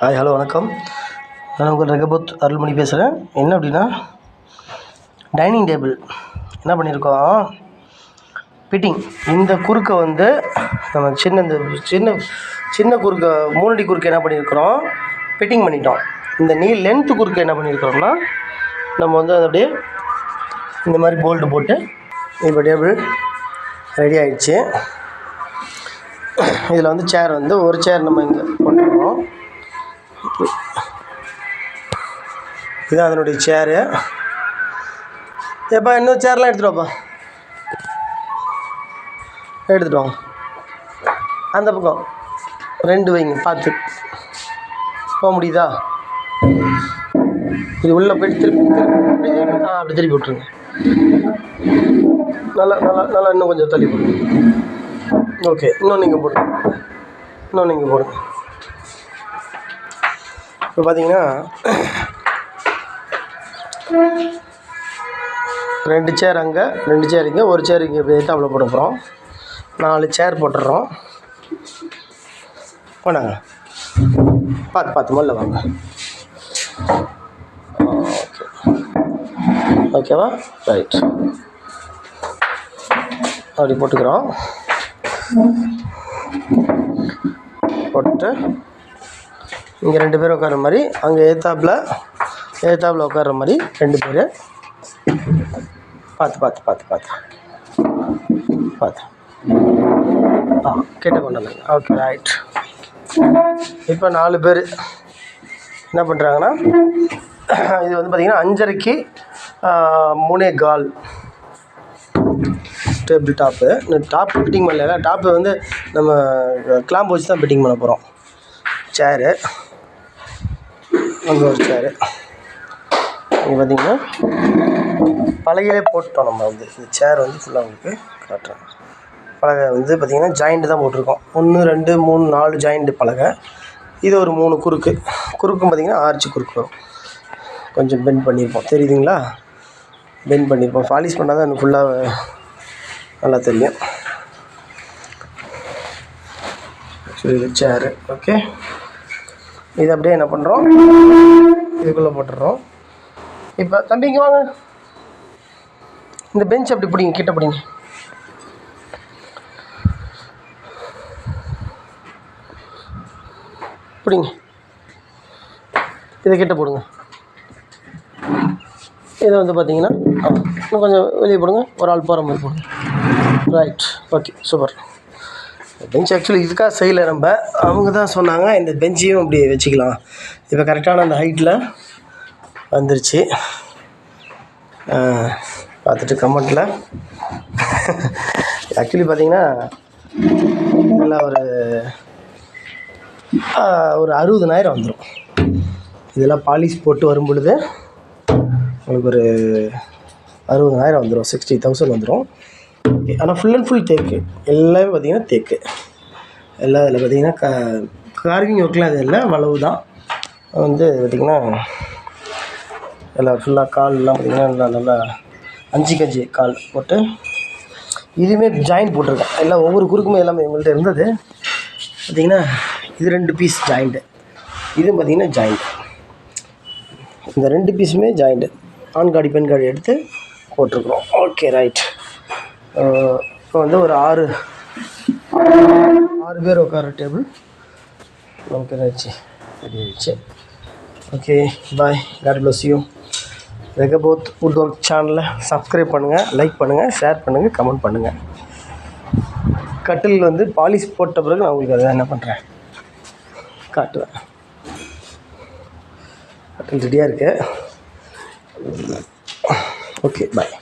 Hi hello வணக்கம். நான் உங்கள் ரெகபோத் அருள்மணி பேசுகிறேன். என்ன அப்படின்னா, டைனிங் டேபிள் என்ன பண்ணியிருக்கோம், ஃபிட்டிங் இந்த குறுக்கை வந்து நம்ம இந்த சின்ன குறுக்கை 3 அடி குறுக்கை என்ன பண்ணியிருக்கிறோம், ஃபிட்டிங் பண்ணிட்டோம். இந்த லென்த்து குறுக்கை என்ன பண்ணியிருக்கிறோம்னா, நம்ம வந்து அது அப்படியே இந்த மாதிரி போல்ட்டு போட்டு இப்போ டேபிள் ரெடி ஆகிடுச்சு. இதில் வந்து சேர் வந்து ஒரு சேர் நம்ம இங்கே போட்டுருக்கோம். இதுதான் அதனுடைய சேரு. ஏப்பா இன்னும் சேர்லாம் எடுத்துகிட்டு வாப்பா, எடுத்துகிட்டு வாங்க. அந்த பக்கம் 2 வைங்க, பார்த்து போக முடியுதா? இது உள்ளே போய்ட்டு திருப்பி அப்படி திருப்பி விட்ருங்க. நல்லா நல்லா நல்லா இன்னும் கொஞ்சம் தள்ளி போடுங்க. ஓகே, இன்னும் நீங்கள் போடுங்க. இப்போ பார்த்தீங்கன்னா 2 சேர் அங்கே, 2 சேர் இங்கே, ஒரு சேர் இங்கே இப்படி எடுத்து அவ்வளோ போட போகிறோம். 4 சேர் போட்டுடுறோம். போனாங்க, பார்த்து முதல்ல வாங்க. ஓகே, ஓகேவா, ரைட். அப்படி போட்டுக்கிறோம். போட்டு இங்கே 2 பேர் உட்கார மாதிரி, அங்கே ஏத்தாப்பில் உட்கார மாதிரி 2 பேர். பார்த்து கிட்ட கொண்டு வந்தாங்க. Okay, right. இப்போ 4 பேர் என்ன பண்ணுறாங்கன்னா, இது வந்து பார்த்திங்கன்னா 5:30க்கு 3:15 டேபிள் டாப்பு. இந்த டாப் ஃபிட்டிங் பண்ணல, டாப்பு வந்து நம்ம கிளாம்பு வச்சு தான் ஃபிட்டிங் பண்ண போகிறோம். சேரு அங்கே ஒரு சேரு. இங்கே பார்த்திங்கன்னா பலகையிலே போட்டோம். நம்ம வந்து இந்த சேர் வந்து ஃபுல்லாக உங்களுக்கு காட்டுறேன். பலகை வந்து பார்த்திங்கன்னா ஜாயிண்ட்டு தான் போட்டிருக்கோம். 1 2 3 4 ஜாயிண்ட்டு பலகை. இது ஒரு 3 குறுக்கும் பார்த்திங்கன்னா ஆர்ச்சி குறுக்கு வரும். கொஞ்சம் பெண்ட் பண்ணியிருப்போம், தெரியுதுங்களா? பெண்ட் பண்ணியிருப்போம். பாலிஷ் பண்ணால் தான் எனக்கு ஃபுல்லாக நல்லா தெரியும். இது சேரு. ஓகே, இது அப்படியே என்ன பண்ணுறோம், இதுக்குள்ளே போட்டுடுறோம். இப்போ தம்பி இங்கே வாங்க, இந்த பெஞ்ச் அப்படி பிடிங்க, கிட்ட பிடிங்க. இதை கிட்ட போடுங்க. இதை வந்து பார்த்தீங்கன்னா இன்னும் கொஞ்சம் வெளியே போடுங்க, ஒரு ஆள் போகிற மாதிரி போடுங்க. Right, okay, super. Bench actually இதுக்காக செய்யலை, நம்ம அவங்க தான் சொன்னாங்க இந்த பெஞ்சையும் அப்படி வச்சுக்கலாம். இப்போ கரெக்டான அந்த ஹைட்டில் வந்துருச்சு. பார்த்துட்டு கமெண்ட்டில் ஆக்சுவலி பார்த்திங்கன்னா நல்லா ஒரு 60,000 வந்துடும். இதெல்லாம் பாலிஷ் போட்டு வரும் பொழுது உங்களுக்கு ஒரு 60,000 வந்துடும், 60,000 வந்துடும். ஓகே, ஆனால் ஃபுல் அண்ட் ஃபுல் தேக்கு, எல்லாமே பார்த்திங்கன்னா தேக்கு. எல்லாம் இதில் பார்த்திங்கன்னா கார்விங் ஒர்க்லாம் அது இல்லை, வளவு தான் வந்து பார்த்திங்கன்னா எல்லாம் ஃபுல்லாக கால்லாம் பார்த்திங்கன்னா நல்லா 5 கால் போட்டு இதுவுமே ஜாயிண்ட் போட்டிருக்கேன். எல்லாம் ஒவ்வொரு குறுக்குமே எல்லாமே எங்கள்கிட்ட இருந்தது. பார்த்திங்கன்னா இது 2 பீஸ் ஜாயிண்ட்டு, இதுவும் பார்த்திங்கன்னா ஜாயிண்ட். இந்த 2 பீஸுமே ஜாயிண்ட்டு, ஆண் காடி பெண் காடி எடுத்து போட்டிருக்குறோம். Okay, right. இப்போ வந்து ஒரு 6 பேர் உட்கார டேபிள் நமக்கு ரெடி ஆயிடுச்சு. Okay, bye, God bless you. Rehoboth wood work சேனலை சப்ஸ்கிரைப் பண்ணுங்கள், லைக் பண்ணுங்கள், ஷேர் பண்ணுங்கள், கமெண்ட் பண்ணுங்கள். கட்டில் வந்து பாலிஷ் போட்ட பிறகு நான் உங்களுக்கு அதை என்ன பண்ணுறேன் காட்டுவேன். கட்டில் ரெடியாக இருக்குது. ஓகே, பாய்.